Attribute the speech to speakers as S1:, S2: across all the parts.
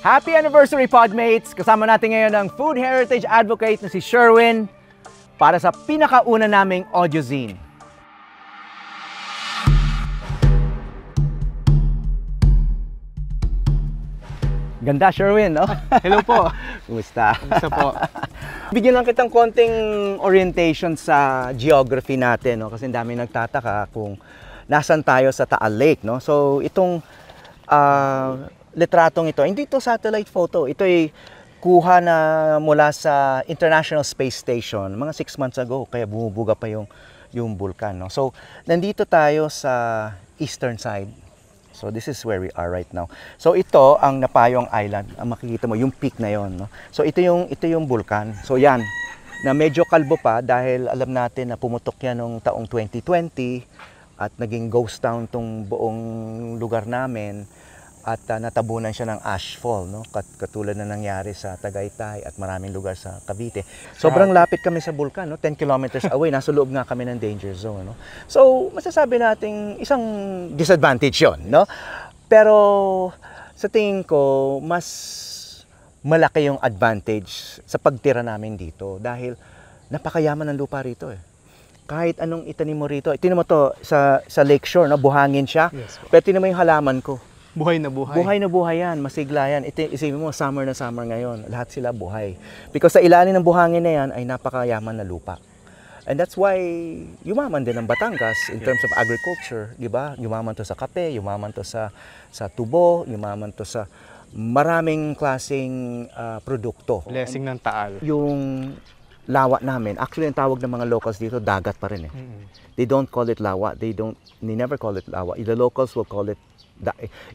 S1: Happy anniversary, Podmates! Kasama natin ngayon ang Food Heritage Advocate na si Sherwin para sa pinakauna naming audiozine. Ganda, Sherwin, no?
S2: Hello po.
S1: Kumusta?
S2: Kumusta po?
S1: Bigyan lang kitang konting orientation sa geography natin, no? Kasi ang dami nagtataka kung nasan tayo sa Taal Lake, no? So, itong litratong ito, hindi ito satellite photo. Ito ay kuha na mula sa International Space Station mga 6 months ago, kaya bumubuga pa yung bulkan, no? So, nandito tayo sa eastern side. So this is where we are right now. So ito ang Napayong Island. Ang makikita mo yung peak na yon, no? So ito yung bulkan. So yan na medyo kalbo pa dahil alam natin na pumutok yan noong taong 2020 at naging ghost town tong buong lugar namin at natabunan siya ng ashfall, no? Katulad na nangyari sa Tagaytay at maraming lugar sa Cavite. Sobrang lapit kami sa bulkan, no? 10 kilometers away. Nasa loob nga kami ng danger zone, no? So, masasabi nating isang disadvantage 'yon, no? Pero sa tingin ko, mas malaki yung advantage sa pagtira namin dito dahil napakayaman ng lupa rito, eh. Kahit anong itanim mo rito. Tingnan mo to sa lakeshore, no? Buhangin siya.
S2: Yes,
S1: pero tingnan mo yung halaman ko.
S2: Buhay na buhay.
S1: Buhay na buhay yan, masigla yan. Isipin mo, summer na summer ngayon. Lahat sila buhay. Because sa ilalim ng buhangin na yan ay napakayaman na lupa. And that's why yumaman din ang Batangas in terms of agriculture, di ba? Yumaman to sa kape, yumaman to sa tubo, yumaman to sa maraming klaseng produkto.
S2: Blessing ng Taal.
S1: Yung lawa namin, actually ang tawag ng mga locals dito, dagat pa rin, eh. They don't call it lawa. They never call it lawa. The locals will call it.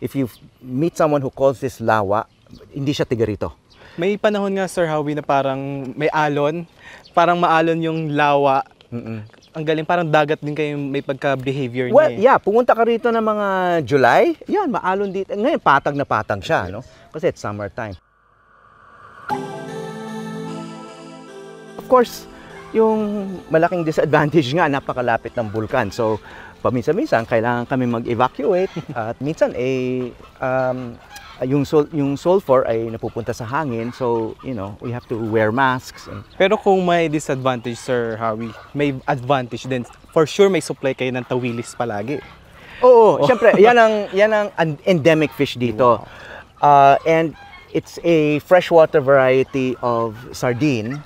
S1: If you meet someone who calls this lawa, hindi siya tiga rito.
S2: May panahon nga, Sir Howie, na parang may alon. Parang maalon yung lawa. Ang galing, parang dagat din kayo may pagka-behavior niya.
S1: Well, yeah, pumunta ka rito ng mga July, yan, maalon dito. Ngayon, patag na patag siya, no? Kasi it's summertime. Of course, yung malaking disadvantage nga, napakalapit ng bulkan. So, paminsan-minsan, kailangan kami mag-evacuate at minsan, yung sulfur ay napupunta sa hangin. So, you know, we have to wear masks.
S2: Pero kung may disadvantage, Sir Howie, may advantage din. For sure, may supply kayo ng tawilis palagi.
S1: Oo, syempre, yan ang endemic fish dito. And it's a freshwater variety of sardine.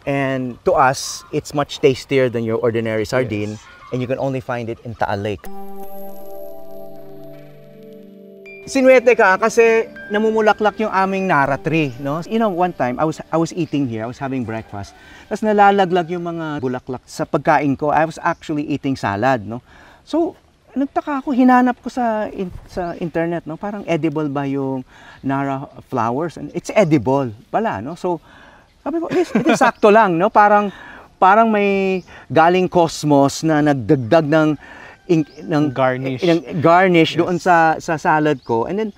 S1: And to us, it's much tastier than your ordinary sardine. Yes. And you can only find it in Taal Lake. Sinuwerte ka kasi namumulaklak yung aming Nara tree, no? You know, one time I was eating here, I was having breakfast. Tapos nalalaglag yung mga bulaklak sa pagkain ko. I was actually eating salad, no? So, nagtaka ako, hinanap ko sa internet, no? Parang edible ba yung Nara flowers? And it's edible pala, no? So, sabi ko, ito sakto lang, no? Parang may galing cosmos na nagdagdag ng garnish
S2: yes.
S1: Doon sa salad ko. And then,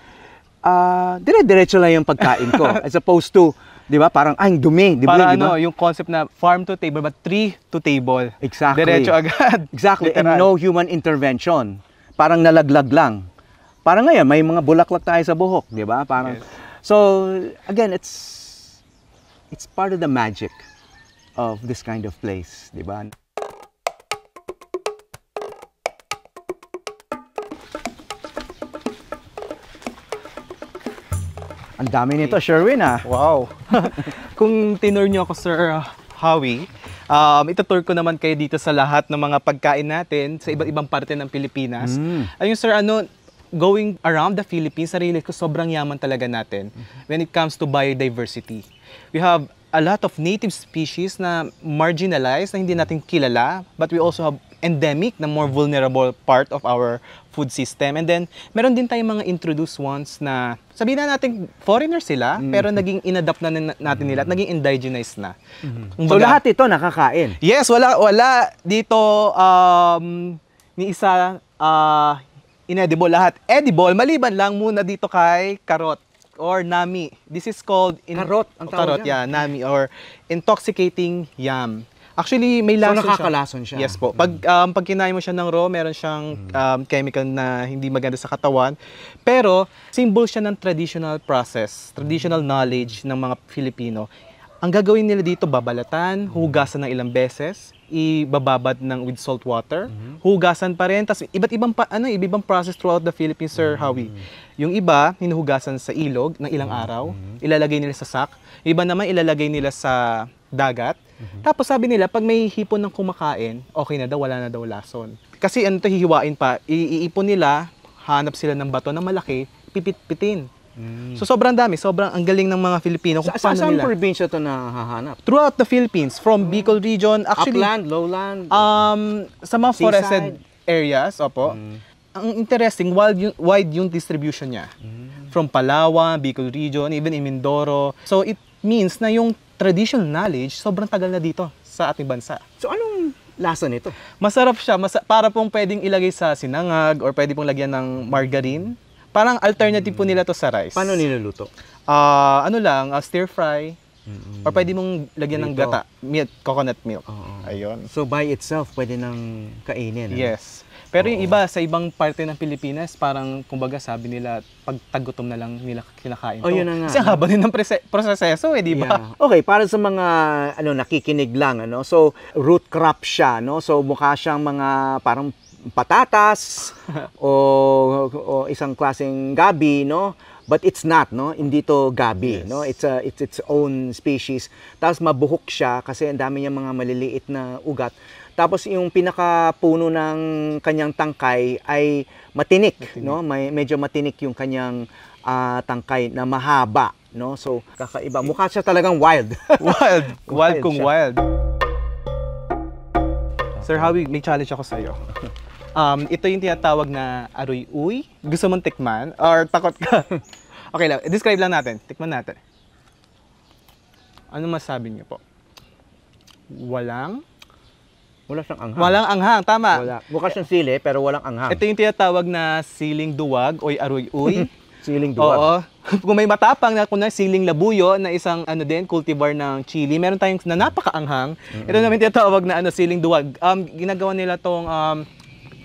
S1: dire-diretso lang yung pagkain ko. As opposed to, di ba, parang, ang dumi.
S2: Para ano, yung concept na farm to table, but tree to table.
S1: Exactly.
S2: Diretso agad.
S1: Exactly.
S2: Literal.
S1: And no human intervention. Parang nalaglag lang. Parang ngayon, may mga bulaklak tayo sa buhok, di ba? Parang, yes. So, again, it's part of the magic of this kind of place, di ba? Ang dami nito, Sherwin, ah.
S2: Wow. Kung tinur niyo ako, Sir Howie, itutur ko naman kayo dito sa lahat ng mga pagkain natin sa iba't ibang parte ng Pilipinas. Ayun, Sir, going around the Philippines, sarili ko sobrang yaman talaga natin when it comes to biodiversity. We have a lot of native species na marginalized, na hindi natin kilala, but we also have endemic na more vulnerable part of our food system. And then, meron din tayong mga introduced ones na, sabihin na natin, foreigner sila, pero naging inadapt na natin nila at naging indigenized na.
S1: So, lahat ito nakakain?
S2: Yes, wala dito ni isa inedible, lahat edible, maliban lang muna dito kay karot or nami. This is called
S1: karot, ang tawag
S2: karot, yeah, nami or intoxicating yam. Actually, may
S1: So,
S2: lason siya.
S1: nakakalason siya.
S2: Yes po. Pag kinain mo siya ng raw, meron siyang chemical na hindi maganda sa katawan. Pero, symbol siya ng traditional process, traditional knowledge ng mga Filipino. Ang gagawin nila dito, babalatan, hugasan ng ilang beses, ibababad ng with salt water, hugasan pa rin, tapos iba't ibang process throughout the Philippines, Sir Howie. Yung iba, hinuhugasan sa ilog ng ilang araw, ilalagay nila sa sack. Yung iba naman, ilalagay nila sa dagat. Tapos sabi nila, pag may hipon ng kumakain, okay na daw, wala na daw lason. Kasi hihiwain pa, iipon nila, hanap sila ng bato na malaki, pipit-pitin. So sobrang dami, ang galing ng mga Filipino kung paano
S1: Saan
S2: nila.
S1: probinsya ito nahahanap?
S2: Throughout the Philippines, from Bicol region, actually,
S1: Upland, lowland?
S2: sa mga
S1: Seaside?
S2: forested areas, opo. Ang interesting, wide yung distribution niya. From Palawan, Bicol region, even in Mindoro. So it means na yung traditional knowledge, sobrang tagal na dito sa ating bansa.
S1: So anong lasa nito?
S2: Masarap siya, para pong pwedeng ilagay sa sinangag or pwede pong lagyan ng margarine. Parang alternative po nila to sa rice.
S1: Paano niluluto?
S2: Stir fry. Or pwede mong lagyan ng
S1: Prito.
S2: gata, coconut milk.
S1: Oo.
S2: Ayun.
S1: So by itself, pwede nang kainin. ano?
S2: Yes. Pero yung iba, sa ibang parte ng Pilipinas, parang, kumbaga, sabi nila, pag tagutom na lang nila kinakain to.
S1: Oh, yun na nga.
S2: Kasi ang haba din ng proseso, di ba?
S1: Yeah. Okay, para sa mga nakikinig lang, so root crop siya, no? So mukha siyang mga parang patatas o isang klaseng gabi, no? But it's not, no? Hindi to gabi,
S2: Yes.
S1: no? It's its own species. Tapos mabuhok siya kasi ang dami niyang mga maliliit na ugat. Tapos yung pinakapuno ng kanyang tangkay ay matinik, no? Medyo matinik yung kanyang tangkay na mahaba, no? So kakaiba. Mukha siya talagang wild.
S2: Wild. Wild kung
S1: siya.
S2: wild. Sir Howie, may challenge ako sa iyo. Ito yung tinatawag na aroy uy. Gusto mong tikman? Or takot ka? Okay lang, describe lang natin. Tikman natin. Ano masabi niyo po?
S1: Wala siyang anghang.
S2: Walang anghang, tama.
S1: Wala. Mukha siyang sili pero walang anghang.
S2: Ito yung tinatawag na siling duwag o aroy uy.
S1: Siling duwag.
S2: Oo. Kung may matapang na siling labuyo na isang cultivar ng chili, meron tayong na napakaanghang. Ito naman tinatawag na siling duwag. Ginagawa nila tong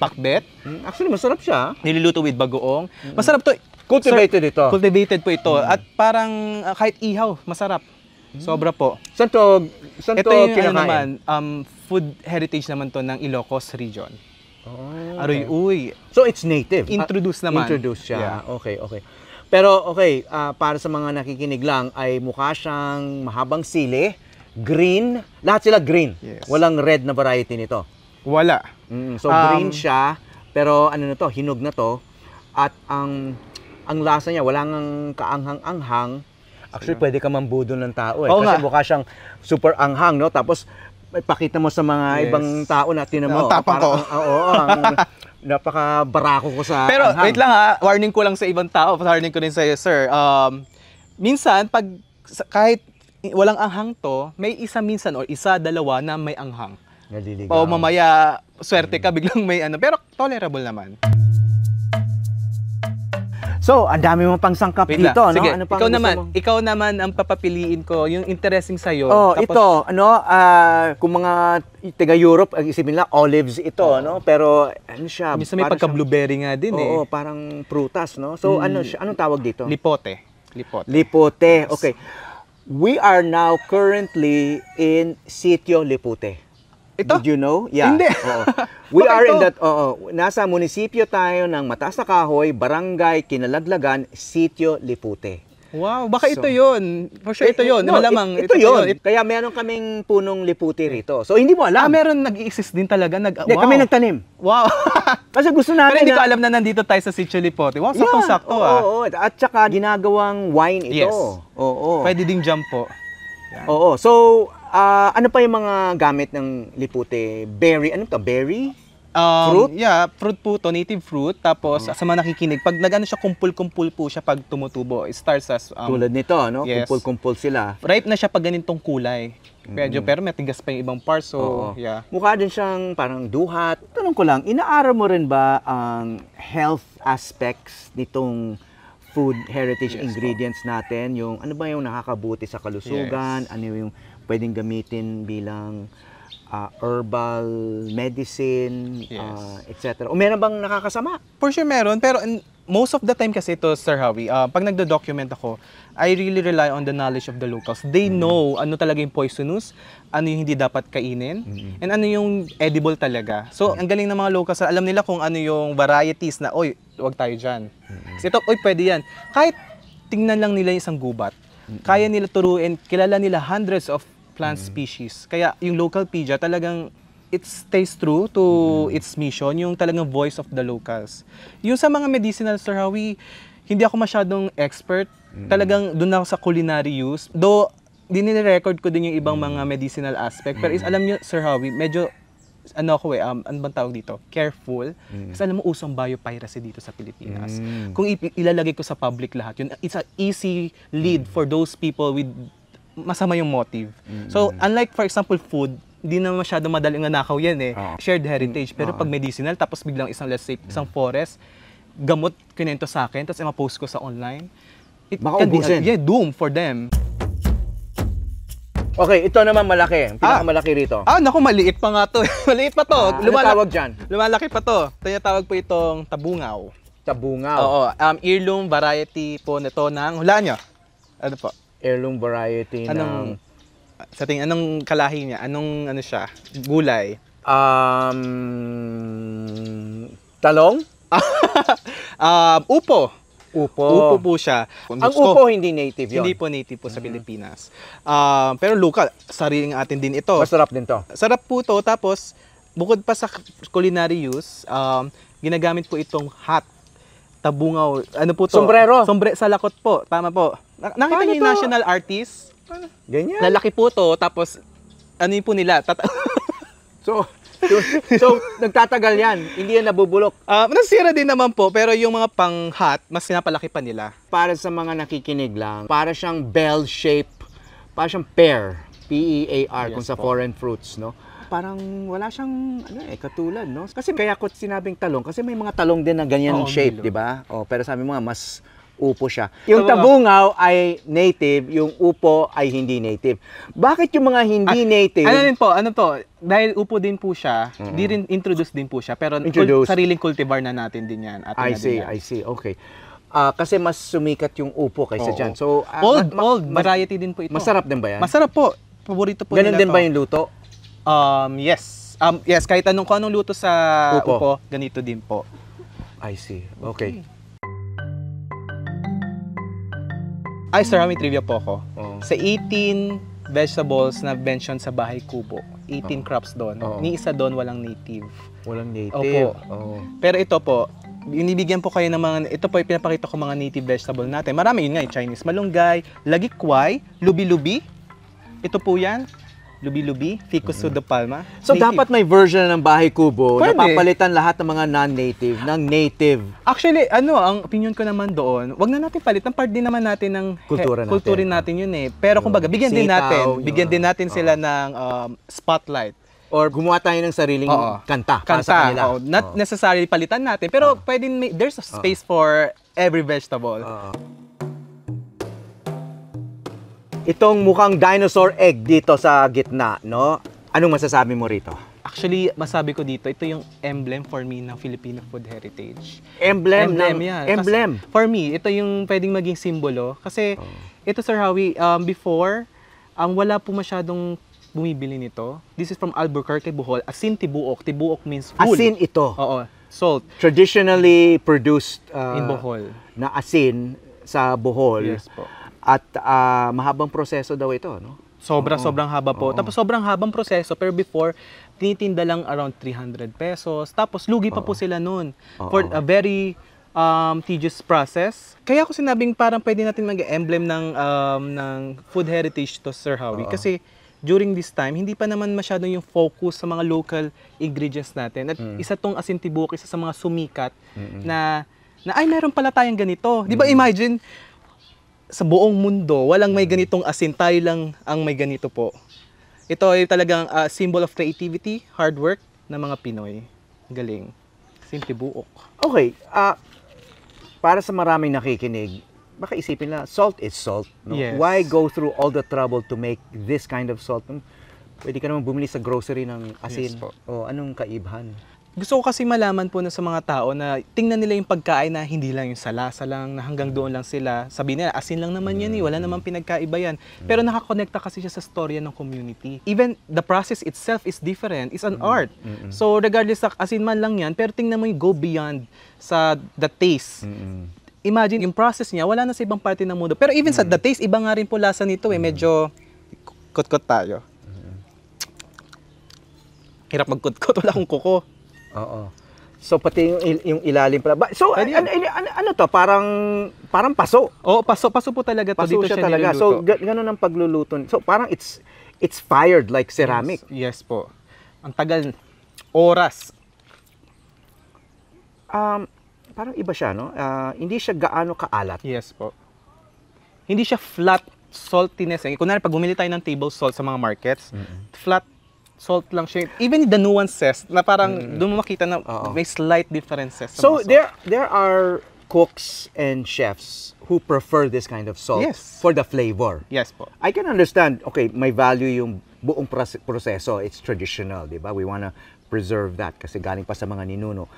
S2: pakbet.
S1: Actually, masarap siya.
S2: Niluluto with bagoong. Masarap to.
S1: Cultivated ito.
S2: Cultivated po ito. At parang kahit ihaw, masarap. Sobra po.
S1: Saan to
S2: Ito yung
S1: kinakain?
S2: food heritage naman to ng Ilocos region.
S1: Oh,
S2: Aroy uy.
S1: So it's native.
S2: Introduce naman.
S1: Introduce siya.
S2: Yeah.
S1: Okay. Pero okay, para sa mga nakikinig lang ay mukha siyang mahabang sili, green, lahat sila green.
S2: Yes.
S1: Walang red na variety nito.
S2: Wala.
S1: So green siya, pero hinog na to. At ang lasa niya, wala ngang kaanghang-anghang. Actually, pwede ka mambudol ng tao
S2: Oo
S1: kasi
S2: nga.
S1: mukha siyang super anghang, no? Tapos, pakita mo sa mga
S2: Yes.
S1: ibang tao na tinan mo.
S2: Oo, tapang ko.
S1: Napaka-barako ko sa
S2: Pero
S1: anghang.
S2: wait lang warning ko lang sa ibang tao, warning ko rin sa iyo, sir. Minsan kahit walang anghang to, may minsan or dalawa na may anghang.
S1: Naliligaw.
S2: O mamaya swerte ka biglang may pero tolerable naman.
S1: So, ang dami mo pang sangkap
S2: Wait
S1: dito,
S2: lang.
S1: no?
S2: Sige,
S1: Ano pang
S2: ikaw
S1: gusto
S2: naman,
S1: mo?
S2: ikaw naman ang papapiliin ko, yung interesting sa iyo.
S1: Ito, kung mga taga-Europe, ang isipin nila, olives ito, no? Pero, siya?
S2: Minsan may
S1: parang
S2: pagka-blueberry nga din
S1: siyang- Oo, parang prutas, no? So, anong tawag dito?
S2: Lipote.
S1: Lipote. Okay. We are now currently in Sitio Lipote.
S2: Ito?
S1: Did you know? Yeah.
S2: Hindi.
S1: Oo. We
S2: Bakit
S1: are in
S2: to?
S1: that, nasa munisipyo tayo ng Mataas na Kahoy, Barangay Kinalaglagan, Sitio Lipote.
S2: Wow, baka ito yun. For sure ito yun.
S1: No,
S2: Malamang.
S1: ito yun. Kaya meron kaming punong liputi rito. So, hindi mo alam.
S2: Meron nag-i-exist din talaga.
S1: Hindi,
S2: Wow.
S1: kami nagtanim.
S2: Wow.
S1: Kasi gusto
S2: Pero
S1: natin
S2: hindi ko alam na nandito tayo sa Sitio Lipote. Wow, saktong-sakto
S1: oo. At saka ginagawang wine ito.
S2: Yes.
S1: Oo.
S2: Pwede ding jump po. Yan.
S1: Oo. So, ano pa yung mga gamit ng liputi? Berry, ano to? Berry? Fruit?
S2: Yeah, fruit po to, native fruit. Tapos sa mga nakikinig, pag nag-ano siya, kumpul-kumpul po siya pag tumutubo. It starts as
S1: Tulad nito, no?
S2: yes.
S1: Kumpul-kumpul sila.
S2: ripe na siya pag ganitong kulay. Pero matigas pa yung ibang parts. So,
S1: Oo.
S2: yeah.
S1: Mukha din siyang parang duhat. Tanong ko lang, inaaral mo rin ba ang health aspects nitong food heritage ingredients natin? Yung ano ba yung nakakabuti sa kalusugan?
S2: Yes.
S1: Ano yung pwedeng gamitin bilang herbal medicine,
S2: Yes.
S1: etc. O meron bang nakakasama?
S2: For sure meron, pero most of the time kasi ito, Sir Howie, pag nagdo-document ako, I really rely on the knowledge of the locals. They know ano talaga yung poisonous, ano yung hindi dapat kainin, and ano yung edible talaga. So, ang galing ng mga locals, alam nila kung ano yung varieties na, oy, huwag tayo dyan. Kasi ito, oy, pwede yan. Kahit tingnan lang nila yung isang gubat, kaya nila turuin, kilala nila hundreds of plant species. Kaya yung local pedia talagang it stays true to its mission, yung talagang voice of the locals. Yung sa mga medicinal, Sir Howie, hindi ako masyadong expert. Talagang doon ako sa culinary use. Though, dinire-record ko din yung ibang mga medicinal aspect. Pero alam niyo, Sir Howie, medyo, ano bang tawag dito? Careful. Kasi alam mo, usong biopiracy dito sa Pilipinas. Kung ilalagay ko sa public lahat yun, it's an easy lead for those people with masama yung motive. So, unlike for example food, hindi na masyado madaling nanakaw yan eh. Shared heritage. Pero pag medicinal, tapos biglang isang, let's say, isang forest, gamot kinento sa akin, tapos i-post ko sa online, it
S1: Baka
S2: can be
S1: ubusin.
S2: doom for them.
S1: Okay, ito naman malaki. Pinakamalaki rito.
S2: Naku, maliit pa nga to. Maliit pa to.
S1: Ano tawag dyan?
S2: Lumalaki pa to. Tinatawag po itong tabungaw.
S1: Tabungaw.
S2: Oo, heirloom variety po nito ng, hulaan nyo. Ano po?
S1: Heirloom variety ng...
S2: Sa tingin, anong kalahi niya? Anong, ano siya? Gulay?
S1: Talong?
S2: Upo.
S1: Upo.
S2: Upo po siya.
S1: Ang upo hindi native yun.
S2: Hindi po native po sa Pilipinas. Pero local, sariling atin din ito.
S1: Masarap din to.
S2: Sarap po to. Tapos, bukod pa sa culinary use, ginagamit po itong hat, tabungaw, ano po to?
S1: Sombrero.
S2: Sa lakot po. Tama po. Nakita niyo yung national artist?
S1: Ganyan.
S2: Lalaki po to. Tapos, ano yun po nila?
S1: So, nagtatagal yan. Hindi yan nabubulok.
S2: Nasira din naman po, pero yung mga pang-hat, mas pinapalaki pa nila.
S1: Para sa mga nakikinig lang, para siyang bell shape, para siyang pear, P-E-A-R, kung
S2: Yes
S1: sa
S2: po.
S1: foreign fruits, no? Parang wala siyang katulad, no? Kasi kaya ko sinabing talong kasi may mga talong din na ganyan
S2: Oo,
S1: shape,
S2: Milo.
S1: 'di ba? Pero sabi mo nga mas upo siya. Yung tabungaw ay native, yung upo ay hindi native. Bakit yung mga hindi native?
S2: Ano po, dahil upo din po siya, di rin introduce din po siya, pero
S1: Introduce.
S2: sariling cultivar na natin din yan. Atin
S1: I
S2: na din
S1: see,
S2: yan.
S1: I see. Okay. Kasi mas sumikat yung upo kaysa
S2: Oo.
S1: dyan. So,
S2: Old variety din po ito.
S1: masarap din ba yan?
S2: Masarap po. Paborito po
S1: Ganun
S2: nila
S1: din
S2: to.
S1: ba yung luto?
S2: Yes. Yes, kahit kung anong luto sa
S1: Upo.
S2: upo, ganito din po.
S1: I see. Okay.
S2: Ay, sir, may trivia po ako.
S1: Oo.
S2: Sa 18 vegetables na mention sa Bahay Kubo, 18 crops doon,
S1: Oo.
S2: ni isa doon walang native.
S1: Walang native.
S2: Opo.
S1: Oo.
S2: Pero ito po, binibigyan po kayo ng mga, ito po yung pinapakita ko mga native vegetable natin. Marami yun nga, yung Chinese malunggay, lagikway, lubi-lubi. Ito po yan, lubi-lubi, ficus palma.
S1: So, dapat may version ng Bahay Kubo na
S2: Pwede.
S1: papalitan lahat ng mga non-native ng native.
S2: Actually, ang opinion ko naman doon, wag na natin palitan, part din naman natin ng
S1: Kultura natin.
S2: kulturin natin yun eh. Pero kumbaga, bigyan din
S1: Sitaw,
S2: natin,
S1: yung
S2: bigyan din natin sila ng spotlight.
S1: Or gumawa tayo ng sariling
S2: Oo.
S1: kanta para sa kanila.
S2: Oo. Not necessarily palitan natin, pero pwedeng there's a space for every vegetable.
S1: Itong mukhang dinosaur egg dito sa gitna, no? Anong masasabi mo rito?
S2: Actually, masabi ko dito, ito yung emblem for me ng Filipino food heritage.
S1: Emblem ng
S2: yan.
S1: emblem.
S2: Kasi, for me, ito yung pwedeng maging simbolo. Kasi, ito Sir Howie, before, wala po masyadong bumibili nito. This is from Albuquerque, Bohol. Asin tibuok. Tibuok means full.
S1: Asin ito.
S2: Oo. Salt.
S1: Traditionally produced
S2: In Bohol.
S1: na asin sa Bohol.
S2: Yes po.
S1: At mahabang proseso daw ito, no?
S2: Sobrang haba po. Tapos sobrang habang proseso. Pero before, tinitinda lang around 300 pesos. Tapos lugi pa po sila noon. For a very tedious process. Kaya ako sinabing parang pwede natin mag-emblem ng food heritage to Sir Howie. Kasi during this time, hindi pa naman masyado yung focus sa mga local ingredients natin. At isa tong asin tibuok, isa sa mga sumikat na ay meron pala tayong ganito. Di ba imagine, sa buong mundo, walang may ganitong asin, tayo lang ang may ganito po. Ito ay talagang symbol of creativity, hard work ng mga Pinoy. Galing. Asin tibuok.
S1: Okay, para sa maraming nakikinig, baka isipin na salt is salt. No?
S2: Yes.
S1: Why go through all the trouble to make this kind of salt? Pwede ka naman bumili sa grocery ng asin.
S2: Yes po.
S1: O anong kaibahan?
S2: Gusto ko kasi malaman po na sa mga tao na tingnan nila yung pagkain na hindi lang yung salasa lang, na hanggang doon lang sila. Sabihin nila, asin lang naman yan wala namang pinagkaiba yan. Pero nakakonekta kasi siya sa storya ng community. Even the process itself is different, it's an art. So regardless sa asin man lang yan, pero tingnan mo yung go beyond sa the taste. Imagine, yung process niya, wala na sa ibang parte ng mundo. Pero even sa the taste, iba nga rin po lasa nito medyo kot-kot tayo. Hirap magkot-kot, wala akong kuko.
S1: Oo. So pati yung ilalim pala. So ano to? Parang paso.
S2: Oo, paso po talaga to.
S1: Paso
S2: Dito
S1: siya
S2: siya
S1: talaga.
S2: niluluto.
S1: So ganun ang pagluluto. So parang it's fired like ceramic.
S2: Yes po. Ang tagal, oras.
S1: Parang iba siya, no? Hindi siya gaano kaalat.
S2: Yes po. Hindi siya flat saltiness. Kunwari, pag bumili tayo ng table salt sa mga markets, flat salt lang siya. Even the nuances, na parang doon mo makita na may slight differences.
S1: So there are cooks and chefs who prefer this kind of salt for the flavor.
S2: Yes po.
S1: I can understand, okay, may value yung buong proseso. It's traditional, di ba? We wanna preserve that kasi galing pa sa mga ninuno.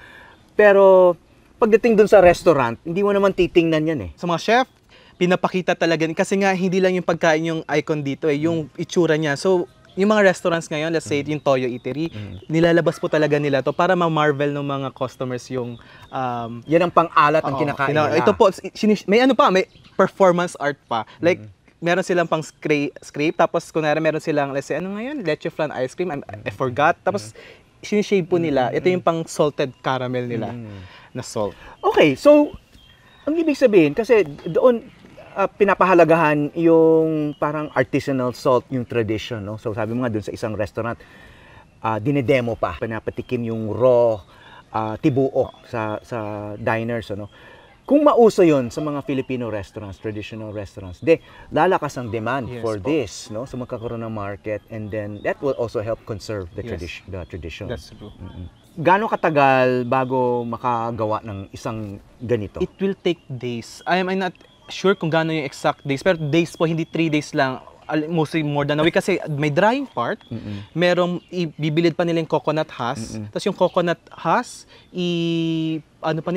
S1: Pero pagdating dun sa restaurant, hindi mo naman titingnan yan eh.
S2: Sa mga chef, pinapakita talaga kasi nga hindi lang yung pagkain yung icon dito yung itsura niya. So yung mga restaurants ngayon, let's say yung Toyo Eatery, nilalabas po talaga nila to para ma-marvel ng mga customers yung
S1: yan ang pang-alat ang kinakain nila.
S2: Ito po, may ano pa, may performance art pa. Like meron silang pang scrape, tapos kunwari meron silang, let's say, ano ngayon, leche flan ice cream, I forgot. Tapos sinishave po nila. Ito yung pang salted caramel nila na salt.
S1: Okay, so ang ibig sabihin, kasi doon pinapahalagahan yung parang artisanal salt, yung tradition, no? So sabi mo nga dun sa isang restaurant, dinedemo pa, pinapatikim yung raw tibuok sa diners, ano? Kung mauso yun sa mga Filipino restaurants, traditional restaurants, lalakas ang demand for this, no? So magkakaroon ng market, and then that will also help conserve the tradition.
S2: That's true.
S1: Gaano katagal bago makagawa ng isang ganito?
S2: It will take days. I'm not sure kung gaano yung exact days, pero days po, hindi 3 days lang, mostly more than a week kasi may drying part, merong ibibilid pa nila yung coconut husk, tapos yung coconut husk,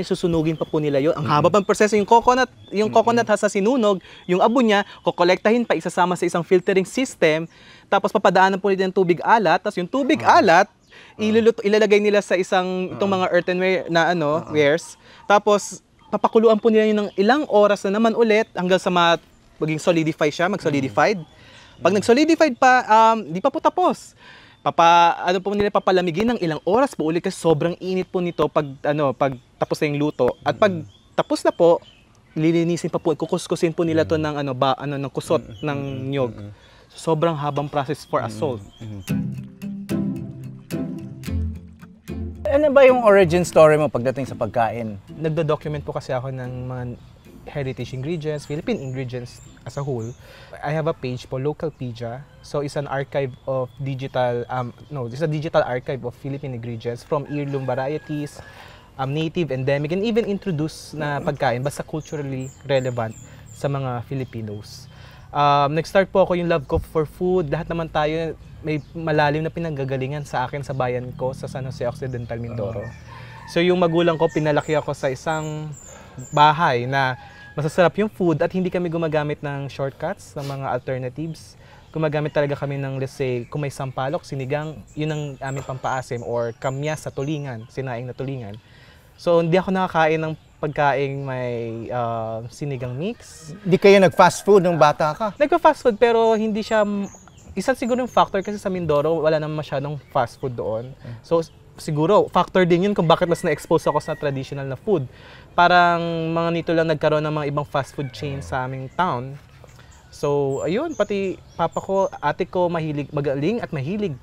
S2: susunugin pa po nila yun. Ang haba pang proseso, yung coconut husk na sinunog, yung abo niya, kokolektahin pa, isasama sa isang filtering system, tapos papadaanan po nila ng tubig alat, tapos yung tubig alat, ilalagay nila sa itong mga earthenware na wares, tapos papakuluan po nila yun ng ilang oras na naman ulit hanggang sa maging mag-solidified. Pag nag-solidified pa, di pa po tapos. Papalamigin ng ilang oras po ulit kasi sobrang init po nito pag tapos na yung luto. At pag tapos na po, lilinisin pa po, kukuskusin po nila to ng ng kusot ng niyog. Sobrang habang process for a salt.
S3: Ano ba yung origin story mo pagdating sa pagkain?
S2: Nagdo-document po kasi ako ng mga heritage ingredients, Philippine ingredients as a whole. I have a page po, Localpedia. So it's an archive of digital, this is a digital archive of Philippine ingredients from heirloom varieties, native, endemic, and even introduced na pagkain basta culturally relevant sa mga Filipinos. Nag-start po ako yung love ko for food. Lahat naman tayo may malalim na pinanggagalingan sa akin sa bayan ko sa San Jose Occidental, Mindoro. So yung magulang ko, pinalaki ako sa isang bahay na masasarap yung food at hindi kami gumagamit ng shortcuts, ng mga alternatives. Gumagamit talaga kami ng, let's say, kung may sampalok, sinigang, yun ang aming pampaasim, or kamyas sa tulingan, sinaing na tulingan. So hindi ako nakakain ng pagkaing may sinigang mix.
S3: Di kayo nag-fast food nung bata ka?
S2: Nagpa-fast food pero hindi siya, isa siguro yung factor kasi sa Mindoro, wala naman masyadong fast food doon. So siguro, factor din yun kung bakit mas na-expose ako sa traditional na food. Parang mga nito lang nagkaroon ng mga ibang fast food chain sa aming town. So ayun, pati papa ko, ate ko, magaling at mahilig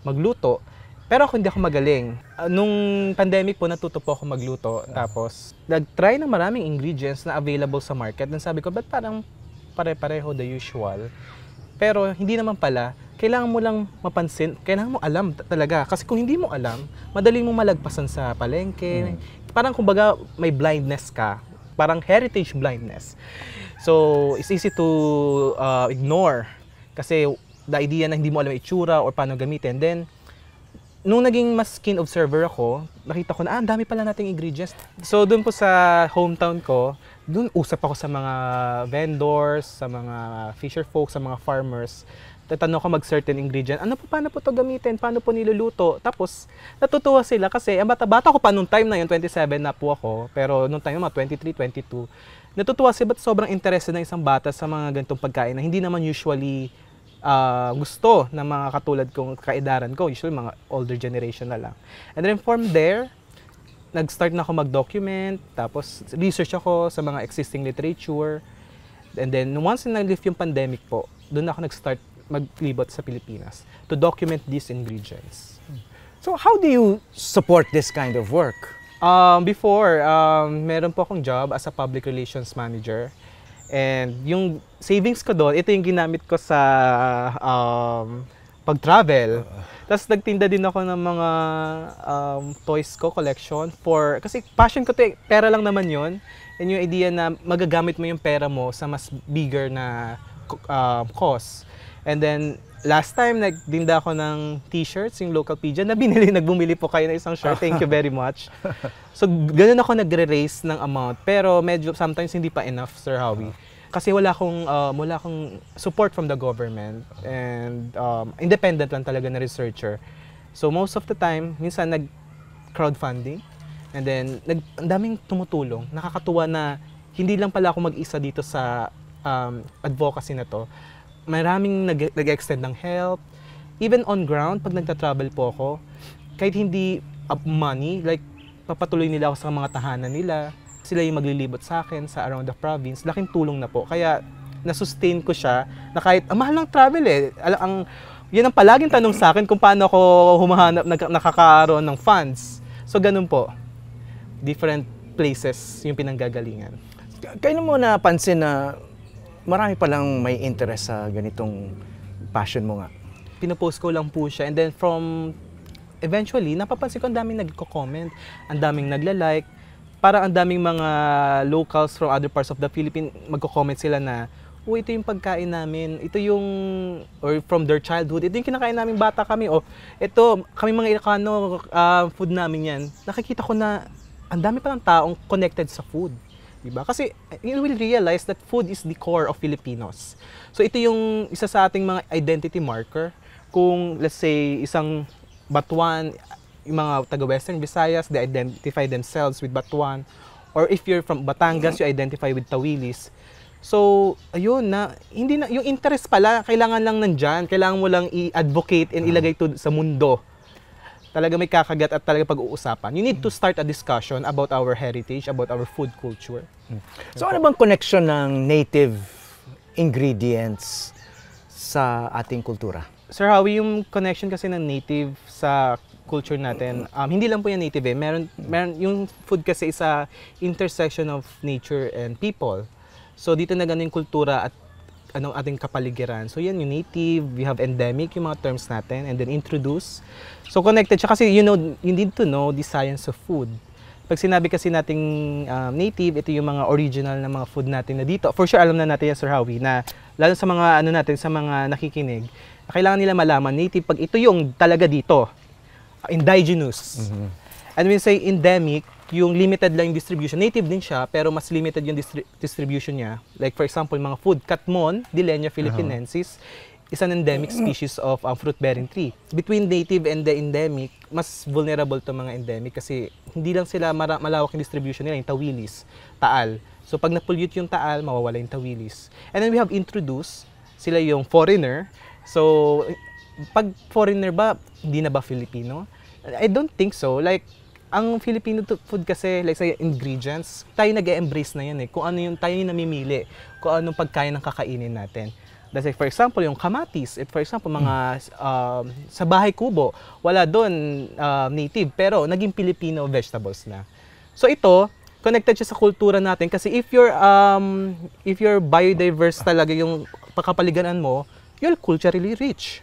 S2: magluto. Pero ako hindi ako magaling. Nung pandemic po, natuto po ako magluto. Tapos, nag-try ng maraming ingredients na available sa market. Dan sabi ko, ba't parang pare-pareho the usual? Pero hindi naman pala. Kailangan mo lang mapansin, kailangan mo alam talaga. Kasi kung hindi mo alam, madali mo malagpasan sa palengke. Parang kumbaga may blindness ka. Parang heritage blindness. So, it's easy to ignore. Kasi the idea na hindi mo alam yung itsura or paano gamitin. Then, nung naging mas keen observer ako, nakita ko na, ang dami pala nating ingredients. So, doon po sa hometown ko, doon usap ako sa mga vendors, sa mga fisher folk, sa mga farmers. Tatanong ko mag-certain ingredient, ano po, paano po ito gamitin, paano po niluluto. Tapos, natutuwa sila kasi, bata ko pa nung time na yun, 27 na po ako, pero nung time na 23, 22, natutuwa sila, ba't sobrang interested ng isang bata sa mga ganitong pagkain na hindi naman usually gusto ng mga katulad kong kaedaran ko, usually mga older generation na lang. And then from there, nag-start na ako mag-document, tapos research ako sa mga existing literature. And then once na nag-lift yung pandemic po, doon ako nag-start maglibot sa Pilipinas to document these ingredients.
S3: So how do you support this kind of work?
S2: Before, meron po akong job as a public relations manager. And yung savings ko doon, ito yung ginamit ko sa pag-travel. Tapos nagtinda din ako ng mga toys ko, collection. Kasi passion ko to, pera lang naman yon. And yung idea na magagamit mo yung pera mo sa mas bigger na cause. And then, last time, nagtinda ako ng t-shirts, yung local pigeon, na nagbumili po kayo ng isang shirt. Thank you very much. So, ganun ako nagre-raise ng amount. Pero medyo, sometimes hindi pa enough, Sir Howie. Kasi wala akong support from the government. And independent lang talaga na researcher. So, most of the time, minsan nag-crowdfunding. And then, ang daming tumutulong. Nakakatuwa na hindi lang pala ako mag-isa dito sa advocacy na to. Maraming nag-extend ng help. Even on ground, pag nagta-travel po ako, kahit hindi money, like papatuloy nila ako sa mga tahanan nila. Sila yung maglilibot sa akin sa around the province. Laking tulong na po. Kaya na-sustain ko siya na kahit, mahal ng travel eh. Yan ang palaging tanong sa akin kung paano ako humahanap, nakakaroon ng funds. So ganun po. Different places yung pinanggagalingan.
S3: Kailan mo napansin na marami palang may interest sa ganitong passion mo nga?
S2: Pinopost ko lang po siya and then eventually, napapansin ko ang daming nagko-comment, ang daming nagla-like, parang ang daming mga locals from other parts of the Philippines magko-comment sila na, ito yung pagkain namin, ito yung, or from their childhood, ito yung kinakain namin bata kami, o ito, kami mga Ilocano, food namin yan. Nakikita ko na ang dami palang taong connected sa food. Diba? Kasi you will realize that food is the core of Filipinos. So ito yung isa sa ating mga identity marker. Kung let's say isang Batuan, yung mga taga-Western Visayas, they identify themselves with Batuan. Or if you're from Batangas, you identify with Tawilis. So ayun na, hindi na, yung interest pala, kailangan lang nandyan. Kailangan mo lang i-advocate and ilagay to sa mundo. Talaga may kakagat at talaga pag-uusapan. You need to start a discussion about our heritage, about our food culture.
S3: So ano bang connection ng native ingredients sa ating kultura?
S2: Sir Howie, yung connection kasi ng native sa culture natin, hindi lang po yan native eh. Meron, yung food kasi is a intersection of nature and people. So dito na ganun yung kultura at anong ating kapaligiran. So yan yung native, we have endemic, yung mga terms natin, and then introduce. So connected siya kasi you need to know the science of food. Pag sinabi kasi nating native, ito yung mga original na mga food natin na dito. For sure alam na natin yan, Sir Howie, na lalo sa mga natin, sa mga nakikinig, kailangan nila malaman native pag ito yung talaga dito. Indigenous. Mm-hmm. And when we say endemic, yung limited lang yung distribution. Native din siya, pero mas limited yung distribution niya. Like for example, mga food, Catmon, Dilenia philippinensis, is an endemic species of fruit-bearing tree. Between native and the endemic, mas vulnerable to mga endemic kasi hindi lang sila malawak yung distribution nila, yung tawilis, taal. So pag na-pollute yung taal, mawawala yung tawilis. And then we have introduced, sila yung foreigner. So pag foreigner ba, hindi na ba Filipino? I don't think so. Like, ang Filipino food kasi, like say, ingredients, tayo nag-e-embrace na yan eh. Kung ano yung tayo yung namimili, kung anong pagkain ng kakainin natin. That's like, for example, yung kamatis. For example, mga sa bahay kubo, wala doon native, pero naging Filipino vegetables na. So ito, connected siya sa kultura natin kasi if you're biodiverse talaga yung pakapaligiran mo, you're culturally rich.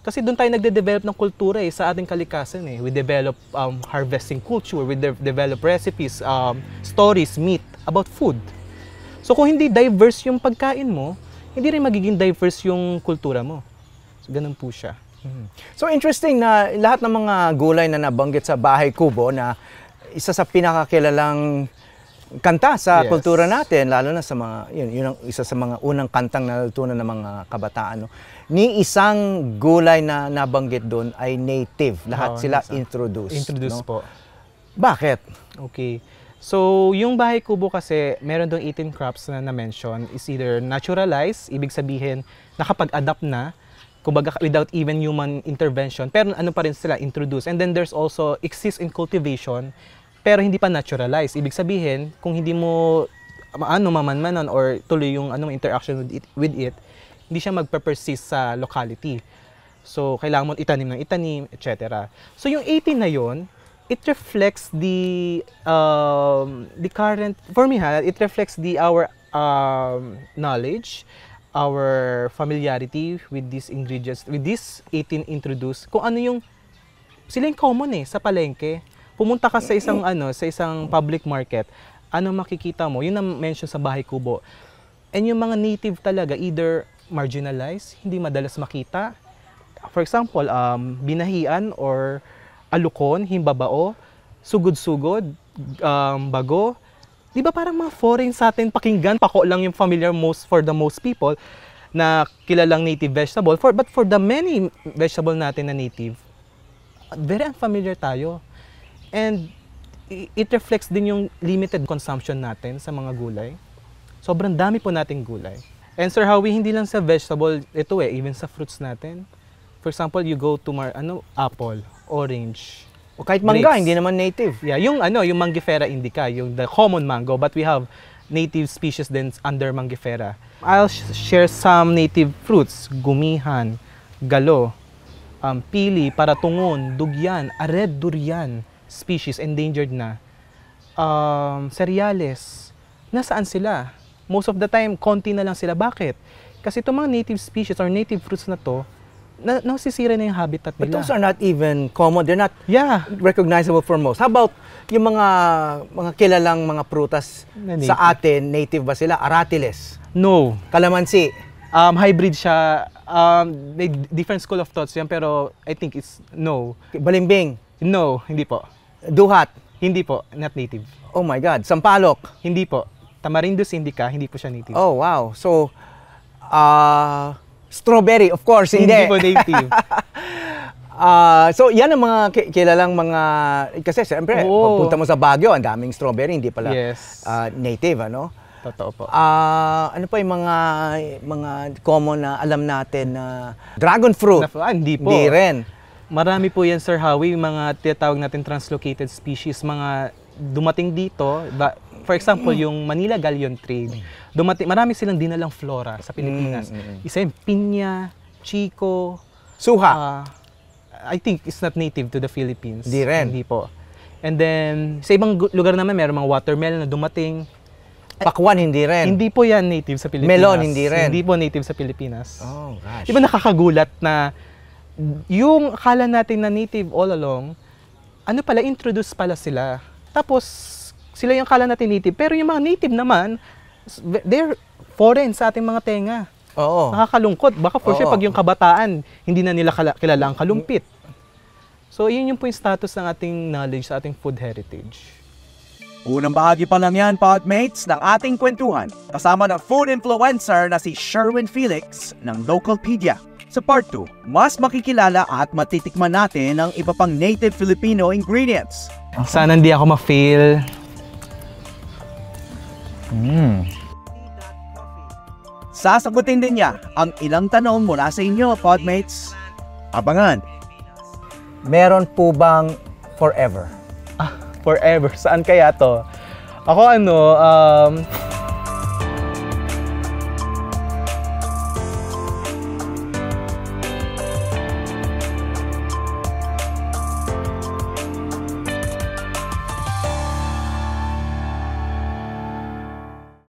S2: Kasi doon tayo nagde-develop ng kultura sa ating kalikasan eh. We develop harvesting culture, we develop recipes, stories, myth about food. So kung hindi diverse yung pagkain mo, hindi rin magiging diverse yung kultura mo. Ganun po siya.
S3: So interesting na lahat ng mga gulay na nabanggit sa Bahay Kubo na isa sa pinakakilalang kanta sa
S2: Yes.
S3: kultura natin, lalo na sa mga yun ang isa sa mga unang kantang natutunan ng mga kabataan, no? Ni isang gulay na nabanggit doon ay native. Lahat
S2: Oo,
S3: sila
S2: isa.
S3: introduced.
S2: Introduce
S3: no?
S2: po.
S3: Bakit?
S2: Okay. So, yung Bahay Kubo kasi, meron doong 18 crops na na-mention is either naturalized, ibig sabihin, nakapag-adapt na, kumbaga without even human intervention, pero ano pa rin sila, introduce. And then there's also exists in cultivation, pero hindi pa naturalized. Ibig sabihin, kung hindi mo mamanmanon or tuloy yung interaction with it, hindi siya magpe-persist sa locality. So, kailangan mo itanim ng itanim, etc. So, yung 18 na yon, it reflects the current, for me it reflects our knowledge, our familiarity with these ingredients, with these 18 introduced, kung ano yung, sila yung common sa palengke. Pumunta ka sa isang public market, ano makikita mo, yun ang mention sa Bahay Kubo. And yung mga native talaga, either marginalized, hindi madalas makita. For example, binahian or alukon, himbabao, sugod-sugod, bago. Di ba parang mga foreign sa atin pakinggan, pako lang yung familiar for the most people na kilalang native vegetable. But for the many vegetable natin na native, very unfamiliar tayo. And it reflects din yung limited consumption natin sa mga gulay. Sobrang dami po nating gulay. And Sir Howie, hindi lang sa vegetable, ito even sa fruits natin. For example, you go to apple, orange,
S3: O kahit mangga,
S2: grapes.
S3: hindi naman native.
S2: Yeah, yung Mangifera indica, yung the common mango, but we have native species then under Mangifera. I'll share some native fruits, gumihan, galo, pili, paratungon, dugyan, red durian, species endangered na. Cereales, nasaan sila? Most of the time, konti na lang sila. Bakit? Kasi itong mga native species or native fruits na to, nasisira na yung habitat
S3: But
S2: nila.
S3: those are not even common. They're not
S2: Yeah.
S3: recognizable for most. How about yung mga kilalang mga prutas
S2: Na
S3: sa atin, native ba sila? Aratiles,
S2: No.
S3: kalamansi,
S2: Hybrid siya. May different school of thoughts yan, pero I think it's no.
S3: balimbing,
S2: No, hindi po.
S3: duhat.
S2: Hindi po, not native.
S3: Oh my God, sampalok.
S2: Hindi po. Tamarindus indica, hindi po siya native.
S3: Oh wow. So, strawberry, of course, hindi.
S2: Hindi po native.
S3: So, yan ang mga kilalang mga, kasi siyempre,
S2: Oo.
S3: pagpunta mo sa Baguio, ang daming strawberry, hindi pala
S2: Yes.
S3: native, ano?
S2: Totoo po.
S3: Ano pa yung mga common na alam natin na dragon fruit?
S2: Hindi po.
S3: Hindi rin.
S2: Marami po yan, Sir Howie, yung mga tinatawag natin translocated species, mga dumating dito. For example, yung Manila Galleon trade, marami silang dinalang flora sa Pilipinas. Isa yung pinya, chico,
S3: Suha.
S2: I think it's not native to the Philippines.
S3: Hindi rin.
S2: Hindi po. And then, sa ibang lugar naman, meron mga watermelon na dumating.
S3: Pakwan, hindi rin.
S2: Hindi po yan native sa Pilipinas.
S3: Melon, hindi rin.
S2: Hindi po native sa Pilipinas.
S3: Oh, gosh.
S2: Di ba nakakagulat na yung akala natin na native all along, ano pala, introduce pala sila. Tapos, sila yung akala natin native. Pero yung mga native naman, they're foreign sa ating mga tenga.
S3: Oo.
S2: Nakakalungkot. Baka for sure
S3: Oo.
S2: pag yung kabataan, hindi na nila kilala ang kalumpit. So, yun yung po yung status ng ating knowledge sa ating food heritage.
S4: Unang bahagi pa lang yan, Podmates, ng ating kwentuhan kasama ng food influencer na si Sherwin Felix ng Localpedia. Sa part 2, mas makikilala at matitikman natin ang iba pang native Filipino ingredients.
S2: Sana hindi ako ma-fail.
S4: Sasagutin din niya ang ilang tanong mula sa inyo, Podmates. Abangan!
S3: Meron po bang forever?
S2: Forever. Saan kaya to? Ako